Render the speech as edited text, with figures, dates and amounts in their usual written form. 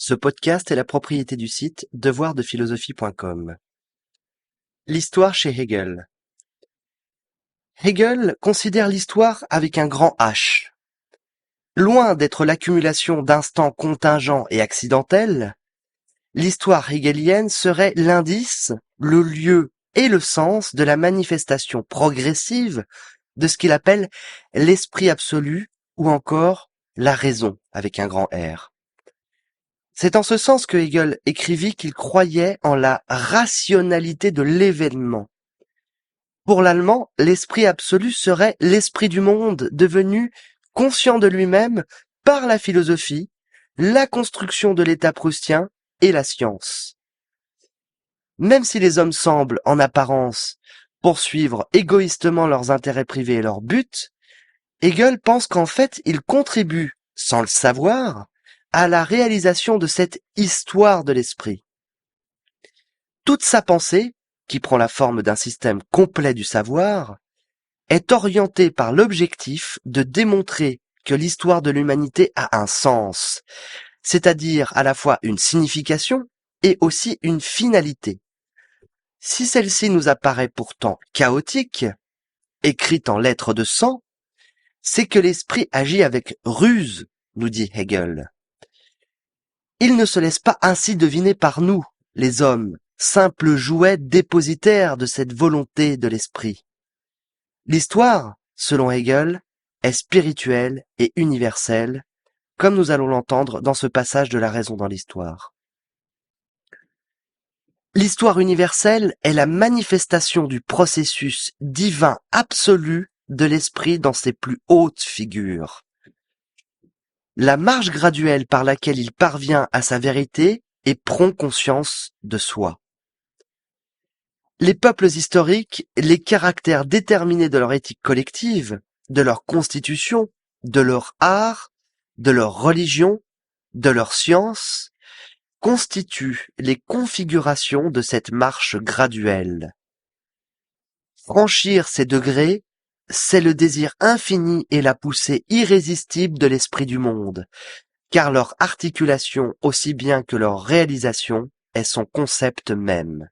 Ce podcast est la propriété du site devoirdephilosophie.com. L'histoire chez Hegel. Hegel considère l'histoire avec un grand H. Loin d'être l'accumulation d'instants contingents et accidentels, l'histoire hegelienne serait l'indice, le lieu et le sens de la manifestation progressive de ce qu'il appelle l'esprit absolu ou encore la raison avec un grand R. C'est en ce sens que Hegel écrivit qu'il croyait en la rationalité de l'événement. Pour l'allemand, l'esprit absolu serait l'esprit du monde devenu conscient de lui-même par la philosophie, la construction de l'État proustien et la science. Même si les hommes semblent, en apparence, poursuivre égoïstement leurs intérêts privés et leurs buts, Hegel pense qu'en fait, ils contribuent, sans le savoir, à la réalisation de cette histoire de l'esprit. Toute sa pensée, qui prend la forme d'un système complet du savoir, est orientée par l'objectif de démontrer que l'histoire de l'humanité a un sens, c'est-à-dire à la fois une signification et aussi une finalité. Si celle-ci nous apparaît pourtant chaotique, écrite en lettres de sang, c'est que l'esprit agit avec ruse, nous dit Hegel. Il ne se laisse pas ainsi deviner par nous, les hommes, simples jouets dépositaires de cette volonté de l'esprit. L'histoire, selon Hegel, est spirituelle et universelle, comme nous allons l'entendre dans ce passage de la raison dans l'histoire. L'histoire universelle est la manifestation du processus divin absolu de l'esprit dans ses plus hautes figures. La marche graduelle par laquelle il parvient à sa vérité et prend conscience de soi. Les peuples historiques, les caractères déterminés de leur éthique collective, de leur constitution, de leur art, de leur religion, de leur science, constituent les configurations de cette marche graduelle. Franchir ces degrés, c'est le désir infini et la poussée irrésistible de l'esprit du monde, car leur articulation aussi bien que leur réalisation est son concept même.